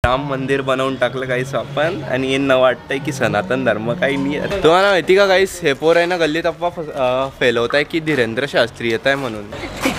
राम मंदिर बनवून टाकलं गाईस आपण आणि यांना वाटतंय की सनातन धर्म काही नाही. तुम्हाला माहिती का गाईस, हे पोर आहे ना गल्लीत अफवा फैलवत आहे की धीरेंद्र शास्त्री येत आहे म्हणून.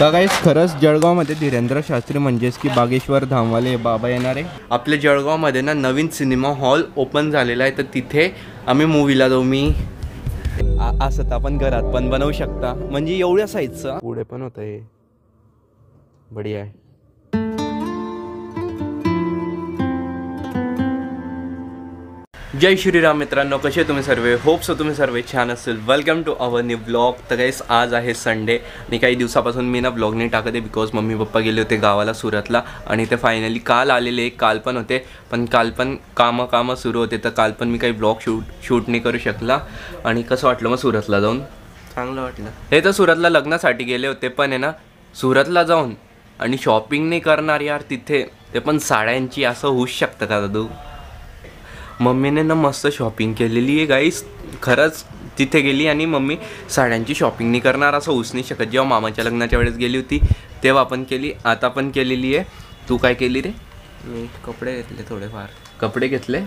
तर गाईस खरंच जळगावमध्ये धीरेंद्र शास्त्री म्हणजेच की बागेश्वर धामवाले बाबा येणार आहे. आपल्या जळगावमध्ये ना नवीन सिनेमा हॉल ओपन झालेला आहे, तर तिथे आम्ही मूवीला जाऊ. मी असं आपण घरात पण बनवू शकता, म्हणजे एवढ्या साईजचं पुढे पण होतं हे. बढिया आहे. जय श्रीराम मित्रांनो, कसे तुम्ही सर्व? होप सो तुम्ही सर्व छान असेल. Welcome to our new blog. तर गाईस आज आहे संडे आणि काही दिवसापासून मी ना ब्लॉग नाही टाकत आहे बिकॉज मम्मी पप्पा गेले होते गावाला सुरतला आणि ते फायनली काल आलेले. काल पण होते पण काल पण कामं सुरू होते, तर काल पण मी काही ब्लॉग शूट नाही करू शकला. आणि कसं वाटलं मग सुरतला जाऊन? चांगलं वाटलं. हे तर सुरतला लग्नासाठी गेले होते, पण आहे ना सुरतला जाऊन आणि शॉपिंग नाही करणार यार तिथे, ते पण साड्यांची. असं होऊच शकतं का दादू? मम्मीने ना मस्त शॉपिंग केलेली आहे गाईस. खरंच तिथे गेली आणि मम्मी साड्यांची शॉपिंग नाही करणार असं होऊच नाही शकत. जेव्हा मामाच्या लग्नाच्या वेळेस गेली होती तेव्हा पण केली, आता पण केलेली आहे. तू काय केली रे? मी कपडे घेतले, थोडेफार कपडे घेतले,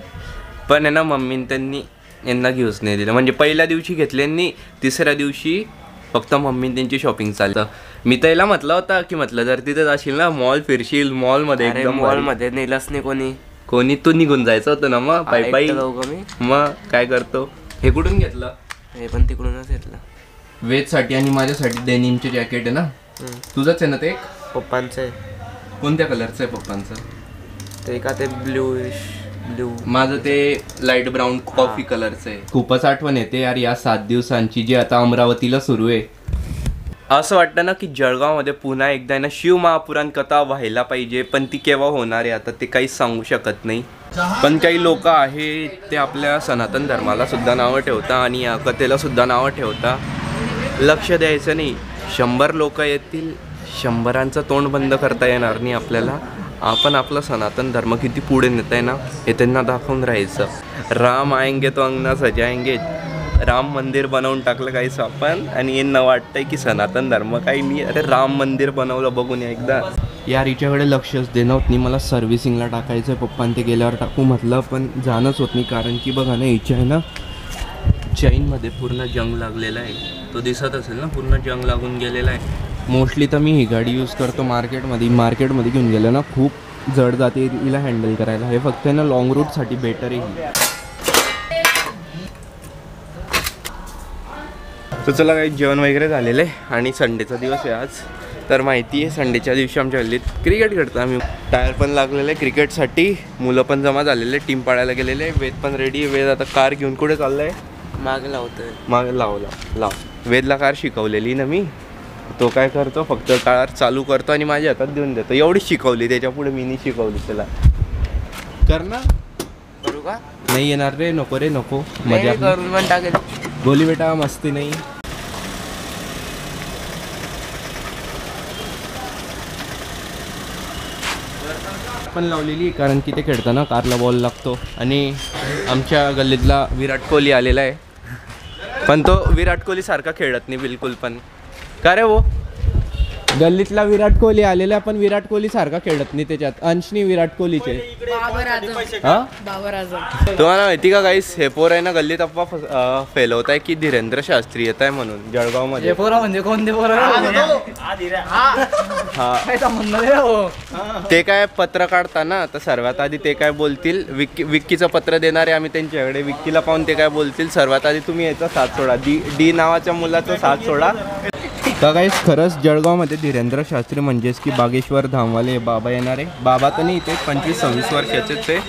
पण आहे ना मम्मीने त्यांनी यांना घेऊच नाही दिलं. म्हणजे पहिल्या दिवशी घेतले यांनी, तिसऱ्या दिवशी फक्त मम्मीने त्यांची शॉपिंग चालतं. मी त्याला म्हटलं होतं की म्हटलं जर तिथे जाशील ना मॉल फिरशील, मॉलमध्ये एकदम मॉलमध्ये नेलंच नाही कोणी तू निघून जायचं होतं ना मग पायी. मग काय करतो? हे कुठून घेतलं? हे पण तिकडूनच घेतलं वेजसाठी आणि माझ्यासाठी डेनिमचे जॅकेट आहे ना. तुझंच आहे ना ते? पप्पांचं आहे. कोणत्या कलरचं आहे पप्पांचं? ते का ते ब्ल्यू. माझं ते लाईट ब्राऊन कॉफी कलरचं आहे. खूपच आठवण येते यार या 7 दिवसांची जी आता अमरावतीला सुरू आहे. असं वाटतं ना की जळगावमध्ये पुन्हा एकदा ना शिव महापुराण कथा व्हायला पाहिजे, पण ती केव्हा होणार आहे आता ते काहीच सांगू शकत नाही. पण काही लोक आहे ते आपल्या सनातन धर्माला सुद्धा नावं ठेवता आणि या कथेला सुद्धा नावं ठेवता. लक्ष द्यायचं नाही. 100 लोक येतील, 100रांचं तोंड बंद करता येणार नाही आपल्याला. आपण आपला सनातन धर्म किती पुढे नेत आहे ना हे त्यांना दाखवून राहायचं. राम आएंगे तो अंगना सजाएंगे. राम मंदिर बनवून टाकलं काहीच आपण आणि यांना वाटतंय की सनातन धर्म काही नाही. अरे राम मंदिर बनवलं बघून या एकदा. यार हिच्याकडे लक्षच देणं होत नाही. मला सर्व्हिसिंगला टाकायचं आहे, पप्पांनी ते गेल्यावर टाकू म्हटलं, पण जाणंच होत नाही. कारण की बघा ना हिच्या आहे ना चैनमध्ये पूर्ण जंग लागलेला आहे. तो दिसत असेल ना, पूर्ण जंग लागून गेलेला आहे. मोस्टली तर मी ही गाडी यूज करतो मार्केटमध्ये घेऊन गेलं ना खूप जड जाते हिला हँडल करायला. हे फक्त ना लॉंग रूटसाठी बेटर आहे. तर चला काही जेवण वगैरे झालेलं आहे आणि संडेचा दिवस आहे आज. तर माहिती आहे संडेच्या दिवशी आमच्या हल्लीत क्रिकेट खेळतो आम्ही. टायर पण लागलेलं आहे क्रिकेटसाठी. मुलं पण जमा झालेले, टीम पाडायला गेलेले. वेद पण रेडी. वेद आता कार घेऊन कुठे चाललं आहे? मागे लावतोय. मागे लाव. वेदला कार शिकवलेली ना मी. तो काय करतो फक्त कार चालू करतो आणि माझ्या हातात देऊन देतो. एवढीच शिकवली, त्याच्या पुढे मी नाही शिकवली त्याला. कर ना. करू का? नाही येणार रे, नको रे नको. मजा करून पण टाकेल. बोली बेटा मस्ती नाही. पण लावलेली कारण की ते खेळताना कारला बॉल लागतो. आणि आमच्या गल्लीतला विराट कोहली आलेला आहे, पण तो विराट कोहली सारखा खेळत नाही बिलकुल पण. का रे वो? गल्लीतला विराट कोहली आलेला पण विराट कोहली सारखा खेळत नाही त्याच्यात. अंशनी विराट कोहलीचे. तुम्हाला माहिती का गाईस, हे पोर आहे ना गल्लीत अफवा फैलवत आहे की धीरेंद्र शास्त्री येत आहे म्हणून जळगावमध्ये. म्हणजे कोणते पोर? ते काय पत्र काढताना तर सर्वात आधी ते काय बोलतील, विक्कीचं पत्र देणारे आम्ही त्यांच्याकडे. विक्कीला पाहून ते काय बोलतील, सर्वात आधी तुम्ही याचा साथ सोडा. डी नावाच्या मुलाचा साथ सोडा. तर गाईस खरंच जळगावमध्ये धीरेंद्र शास्त्री म्हणजेच की बागेश्वर धामवाले बाबा येणार आहे. बाबा तर नाही, ते 25-26 वर्षाचेच आहे.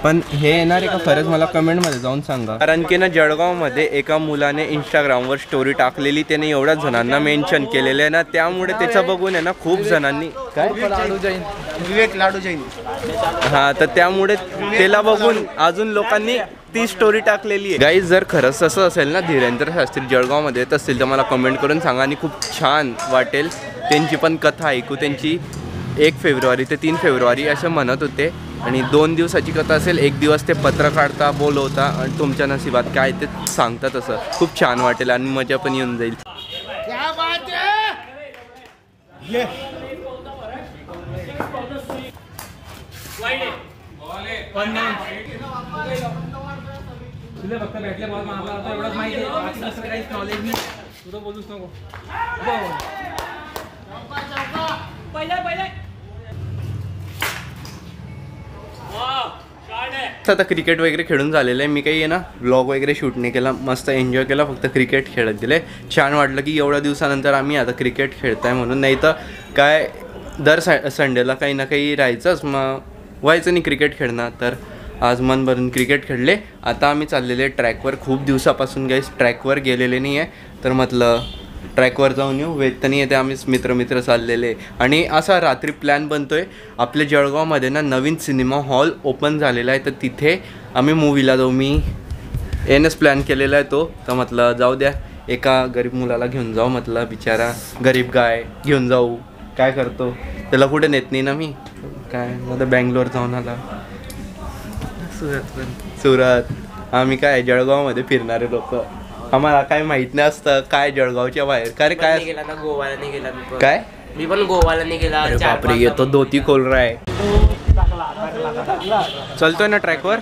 पण हे येणार आहे का खरंच मला कमेंटमध्ये जाऊन सांगा. कारण की ना जळगावमध्ये एका मुलाने इंस्टाग्रामवर स्टोरी टाकलेली, त्याने एवढ्या जणांना मेन्शन केलेलं आहे ना, त्यामुळे त्याचं बघून आहे ना खूप जणांनी काय विवेक लाडू जैन हां, तर त्यामुळे त्याला बघून अजून लोकांनी ती स्टोरी टाकलेली आहे. गाईज जर खरंच असं असेल ना धीरेंद्र शास्त्री जळगावमध्ये येत असतील तर मला कमेंट करून सांगा आणि खूप छान वाटेल त्यांची पण कथा ऐकू. त्यांची 1 फेब्रुवारी ते 3 फेब्रुवारी असं म्हणत होते आणि 2 दिवसाची कथा असेल. 1 दिवस ते पत्र काढता बोलवता आणि तुमच्या नशिबात काय ते सांगतात. असं खूप छान वाटेल आणि मजा पण येऊन जाईल. क्या बात है? तुला फक्त भेटले बॉल मारला होता एवढंच माहिती आहे, बाकी दुसरं काहीच नॉलेज नाही. तुझं बोलूच नको. आता क्रिकेट वगैरे खेळून झालेलं आहे. मी काही आहे ना व्लॉग वगैरे शूट नाही केला, मस्त एन्जॉय केला, फक्त क्रिकेट खेळत दिले. छान वाटलं की एवढ्या दिवसानंतर आम्ही आता क्रिकेट खेळताय म्हणून. नाही तर काय दर संडेला काही ना काही राहायचंच, मग व्हायचं नाही क्रिकेट खेळणं. तर आज मन भरून क्रिकेट खेळले. आता आम्ही चाललेले ट्रॅकवर. खूप दिवसापासून गाईस ट्रॅकवर गेलेले नाही आहे, तर म्हटलं ट्रॅकवर जाऊन येऊ. वेत तर नाही येते, आम्हीच मित्र चाललेले. आणि असा रात्री प्लॅन बनतोय. आपल्या जळगावमध्ये ना नवीन सिनेमा हॉल ओपन झालेला आहे, तर तिथे आम्ही मूवीला जाऊ. मी येणंच प्लॅन केलेला आहे तो. तर म्हटलं जाऊ द्या, एका गरीब मुलाला घेऊन जाऊ. म्हटलं बिचारा गरीब गाय घेऊन जाऊ, काय करतो, त्याला कुठे नेत नाही ना मी. काय माझं बँगलोर जाऊन आला, सुरत. आम्ही काय जळगावमध्ये फिरणारे लोक, आम्हाला काय माहित नाही असतं काय जळगावच्या बाहेर. काय काय गेला ना, गोवाला नाही गेला मी. काय मी पण गोवाला नाही गेला. अरे बापरे, येतो धोती खोल रहा आहे. चलतोय ना ट्रॅकवर,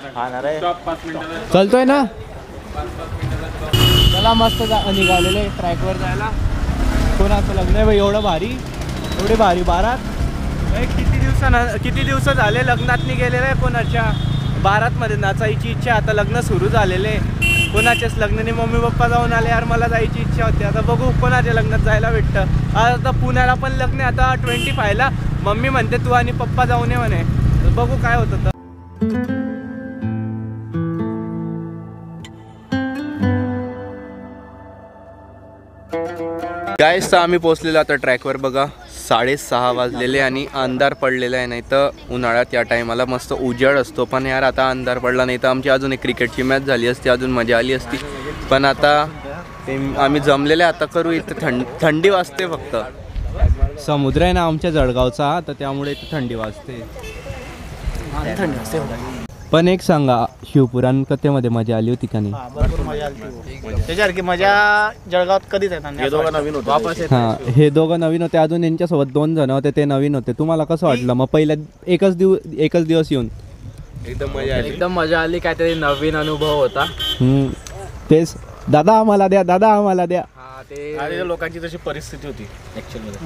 चलतोय ना. चला मस्त निघालेले ट्रॅकवर जायला. कोणाचं लग्न आहे भाई एवढं भारी, एवढे भारी बारात. किती दिवस झाले लग्नात नाही गेलेलं आहे कोणाच्या. बारातमध्ये नाचायची इच्छा, आता लग्न सुरू झालेले. कोणाच्याच लग्नाने मम्मी पप्पा जाऊन आले. यार मला जायची इच्छा होती, आता बघू कोणाच्या लग्नात जायला भेटतं. आता पुण्याला पण लग्न आहे आता 25ला. मम्मी म्हणते तू आणि पप्पा जाऊन ये म्हणे, तर बघू काय होतं. गाईस तर आम्ही पोहोचलेलो आता ट्रॅकवर. बघा 6:30 वाजलेले आणि अंधार पडलेला आहे. नाही तर उन्हाळ्यात या टायमाला मस्त उजेड असतो, पण यार आता अंधार पडला. नाही तर आमची अजून एक क्रिकेटची मॅच झाली असती, अजून मजा आली असती. पण आता आम्ही जमलेले. आता करू. इथं थंडी वाजते, फक्त समुद्र आहे ना आमच्या जळगावचा, तर त्यामुळे इथे थंडी वाजते. पण एक सांगा, शिवपुराण कथेमध्ये मजा आली होती का नाही? भरपूर मजा आली. त्याच्यासारखी मजा जळगावात कधीच येत नाही. नवीन होते वापस येत. हां, हे दोघं नवीन होते, अजून यांच्यासोबत 2 जण होते, ते नवीन होते. तुम्हाला कसं वाटलं मग पहिल्या एकच दिवस येऊन? एकदम मजा आली. काहीतरी नवीन अनुभव होता. तेच, दादा आम्हाला द्या, दादा आम्हाला द्या. आणि लोकांची तशी परिस्थिती होती ऍक्च्युअल मध्ये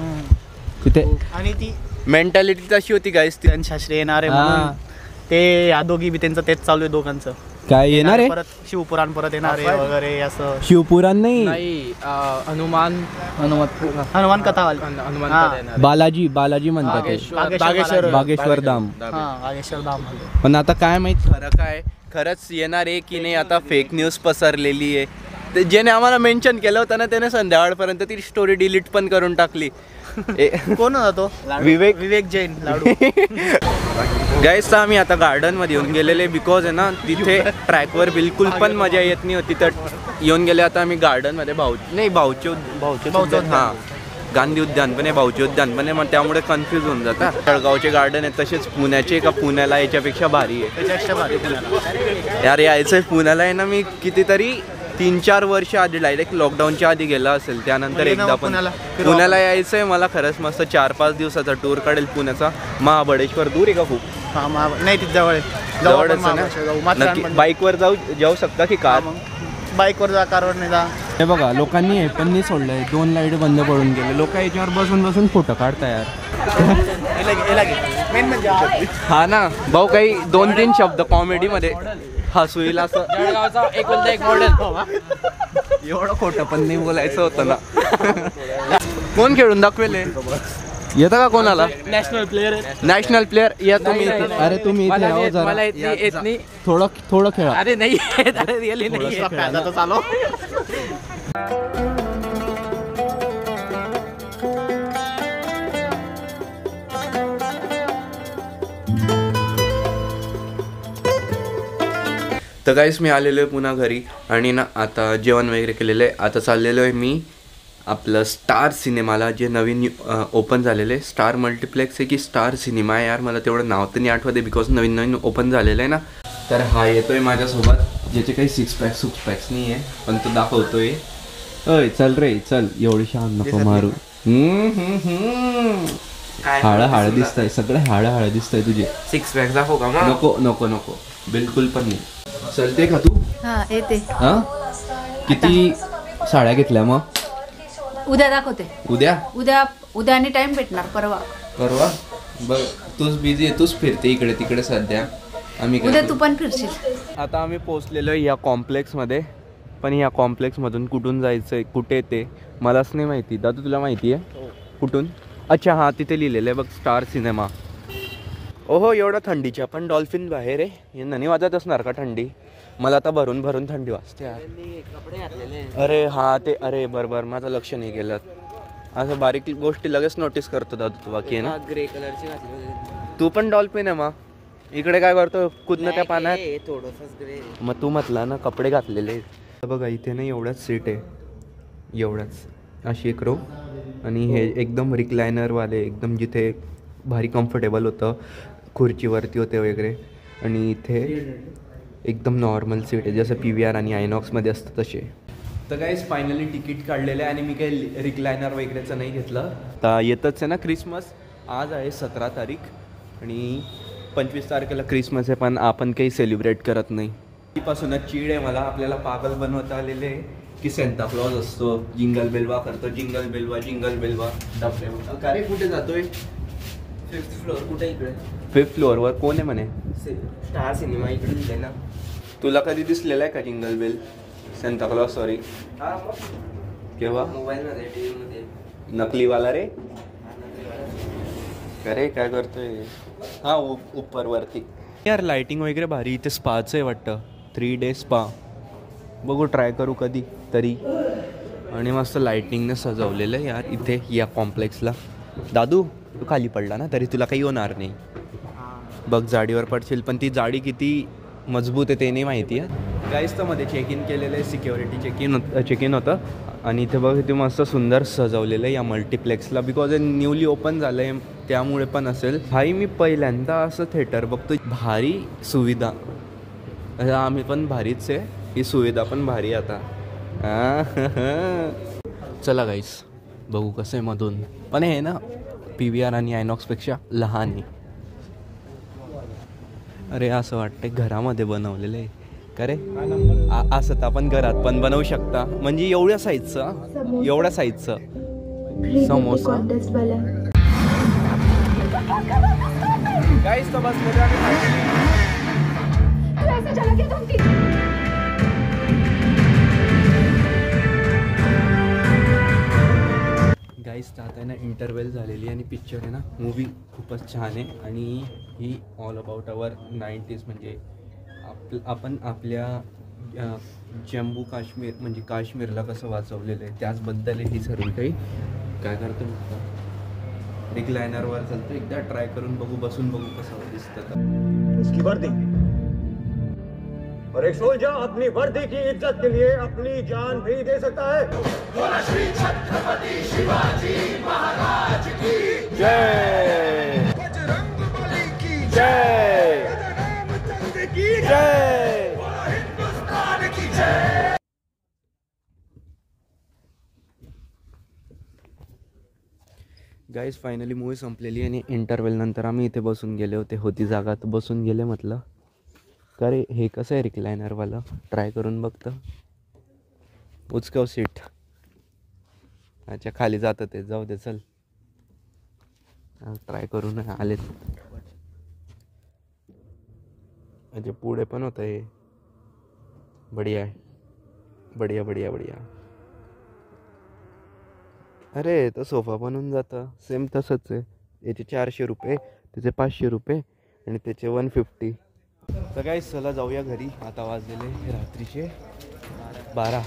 तिथे. आणि ती मेंटॅलिटी तशी होती गाईस. शास्त्री येणार आहे म्हणून ते या दोघी बी त्यांचं तेच चालू आहे दोघांचं. काय येणार आहे? परत शिवपुराण परत येणार आहे वगैरे असं. शिवपुराण नाही, हनुमान कथावाली. बालाजी म्हणतात ते. बागेश्वर धाम. बागेश्वर धाम. पण आता काय माहित खरं काय, खरंच येणार आहे की नाही. आता फेक न्यूज पसरलेली आहे. ते ज्याने आम्हाला मेन्शन केलं होतं ना, त्याने संध्याकाळपर्यंत ती स्टोरी डिलीट पण करून टाकली. कोण होता तो? विवेक जैन लाडू. गाईस तर आम्ही आता गार्डनमध्ये येऊन गेलेले. बिकॉज आहे ना तिथे ट्रॅकवर बिलकुल पण मजा येत नाही होती, तर येऊन गेले. आता आम्ही गार्डनमध्ये भाऊचे हां, गांधी उद्यान पण आहे, भाऊचे उद्यान पण आहे. मग त्यामुळे कन्फ्यूज होऊन जातात. जळगावचे गार्डन आहे तसेच पुण्याचे का पुण्याला याच्यापेक्षा भारी आहे. यार यायचं आहे पुण्याला आहे ना. मी कितीतरी 3-4 वर्ष आधी डायरेक्ट लॉकडाऊनच्या आधी गेला असेल. त्यानंतर एकदा पण पुण्याला यायचं आहे मला. खरंच मस्त 4-5 दिवसाचा टूर काढेल पुण्याचा. महाबळेश्वर दूर आहे का खूप? नाही ती जवळच नक्की. बाईकवर जाऊ शकता की कार? बाईकवर जा, कारवर नाही जा. हे बघा, लोकांनी हे पण नाही सोडलंय. 2 लाईट बंद पडून गेले. लोक याच्यावर बसून फोटो काढताय यार. हा ना भाऊ, काही 2-3 शब्द कॉमेडीमध्ये हसू येईल असं. जळगावचा एकुलता एक मॉडेल. एवढं खोटं पण नाही बोलायचं होतं ना. कोण खेळून दाखवेले? येतं का कोणाला? नॅशनल प्लेअर या तुम्ही. अरे तुम्ही इथे यावं जरा. मला येत नाही. थोडं खेळा. अरे नाही येत, अरे रिअली नाही. चालू. तर गाईस मी आलेलो आहे पुन्हा घरी आणि ना आता जेवण वगैरे केलेलं आहे. आता चाललेलो आहे मी आपलं स्टार सिनेमाला, जे नवीन ओपन झालेलं आहे. स्टार मल्टिप्लेक्स आहे की स्टार सिनेमा आहे यार, मला तेवढं नाव तर नाही आठवते बिकॉज नवीन ओपन झालेलं आहे ना. तर हा येतोय माझ्यासोबत, ज्याचे काही 6 पॅक्स नाही आहे, पण तो दाखवतोय. अय चल रे चल, एवढी शान नको मारू. काय हाळ दिसतंय, सगळे हाळ दिसतंय तुझे. सिक्स पॅक दाखव का मग? नको नको नको, बिलकुल पण नाही. चलते का तू? हा येते. हा किती साड्या घेतल्या मग? उद्या दाखवते. उद्या उद्या आणि टाइम भेटणार परवा. बघ तूच बिझी आहे, तूच फिरते इकडे तिकडे सध्या. आम्ही उद्या काय तू पण फिरशील. आता आम्ही पोहोचलेलो या कॉम्प्लेक्समध्ये, पण या कॉम्प्लेक्समधून कुठून जायचं आहे कुठे ते मलाच नाही माहिती. दादू तुला माहिती आहे कुठून? अच्छा हां, तिथे लिहिलेलं आहे बघ, स्टार सिनेमा. ओहो, एवढं थंडीच्या पण डॉल्फिन बाहेर आहे. हे नाही वाजत असणार का थंडी? मला आता भरून भरून थंडी वाजते यार. अरे हां ते, अरे बरोबर माझं लक्ष नाही गेलं. असं बारीक गोष्टी लगेच नोटीस करतो दादू तू, बाकी आहे ना. ग्रे कलरची घातली. तू पण डॉल्फिन आहे मग? इकडे काय करतो कुदनं त्या पाण्यात? थोडंसंच ग्रे. मग तू म्हटला ना कपडे घातलेले. बघा इथे नाही एवढ्याच सीट आहे, एवढ्याच अशी एक रो. आणि हे एकदम रिक्लायनरवाले, एकदम जिथे भारी कम्फर्टेबल होतं, खुर्चीवरती होते वगैरे. आणि इथे एकदम नॉर्मल सीट आहे, जसं PVR आणि आयनॉक्समध्ये असतं तसे. तर काहीच फायनली तिकीट काढलेलं आहे आणि मी काही रिक्लायनर वगैरेचं नाही घेतलं. आता येतच आहे ना क्रिसमस. आज आहे 17 तारीख आणि 25 तारखेला क्रिसमस आहे, पण आपण काही सेलिब्रेट करत नाही. पासूनच चीड आहे मला. आपल्याला पागल बनवता आलेले आहे की सेंटा क्लॉज असतो, जिंगल बेलवा करतो, जिंगल बेलवा डबले. का रे कुठे जातोय? 5th फ्लोअर कुठे इकडे? 5th फ्लोअरवर कोण आहे म्हणे? स्टार सिनेमा इकडे दिले ना. तुला कधी दिसलेला आहे का jingle bell? Santa Claus sorry. केव्हा? मोबाईलमध्ये, TV मध्ये. नकलीवाला रे. अरे काय करतोय? हा वरती यार लाइटिंग वगैरे भारी. इथे स्पाचं आहे वाटतं, 3 days स्पा. बघू ट्राय करू कधी तरी. आणि मस्त लाइटिंगने सजवलेलं आहे यार इथे या कॉम्प्लेक्सला. दादू तू खाली पडला ना तरी तुला काही होणार नाही. बघ जाडीवर पडशील, पण ती जाडी किती मजबूत आहे ते नाही माहिती आहे. गाईस तर मध्ये चेक इन केलेलं आहे, सिक्युरिटी चेक इन होतं. आणि इथे बघ इथे मस्त सुंदर सजवलेलं आहे या मल्टिप्लेक्सला. बिकॉज हे न्यूली ओपन झालं आहे त्यामुळे पण असेल. भाई मी पहिल्यांदा असं थिएटर बघतो, भारी सुविधा. आम्ही पण भारीच आहे, ही सुविधा पण भारी आता. चला गाईस बघू कसं आहे मधून. पण हे ना PVR आणि आयनॉक्सपेक्षा लहान आहे. अरे असं वाटतं घरामध्ये बनवलेलं आहे का रे? असं तर आपण घरात पण बनवू शकता. म्हणजे एवढ्या साईजचं समोसा. गाईस तर बसलेलो आम्ही. गाईस तर आता आहे ना इंटरवेल झालेली आणि पिक्चर आहे ना, मूवी खूपच छान आहे. आणि ही ऑल अबाउट अवर 90s. म्हणजे आपण आपल्या जम्मू काश्मीर म्हणजे काश्मीरला कसं वाचवलेलं आहे त्याचबद्दल ही सर्व काही. काय करतो मी रिक्लायनरवर चालतं, एकदा ट्राय करून बघू, बसून बघू कसं दिसतं. उसकी वर्दी और एक सोल्जर अपनी वर्दी की इज्जत के लिए अपनी जान भी दे सकता है. श्री छत्रपति शिवाजी महाराज की जय. बजरंगबली की जय. रामचंद्र की जय. हिंदुस्तान की जय. गाईज फायनली मूवी संपलेली आणि इंटरवेल नंतर आम्ही इथे बसून गेले होते. होती जागा तर बसून गेले. म्हटलं का रे हे कसं आहे रिक्लायनरवालं, ट्राय करून बघतं. उचकव सीट. अच्छा खाली जातं ते, जाऊ दे चल ट्राय करून आलेत. अच्छा पुढे पण होतं हे. बढिया आहे, बढिया बढिया बढिया. अरे तो सोफा बनवून जातं सेम तसंच आहे. याचे 400 रुपये, त्याचे 500 रुपये आणि त्याचे 150. तर काय चला जाऊया घरी. आता वाजलेले रात्रीचे 12.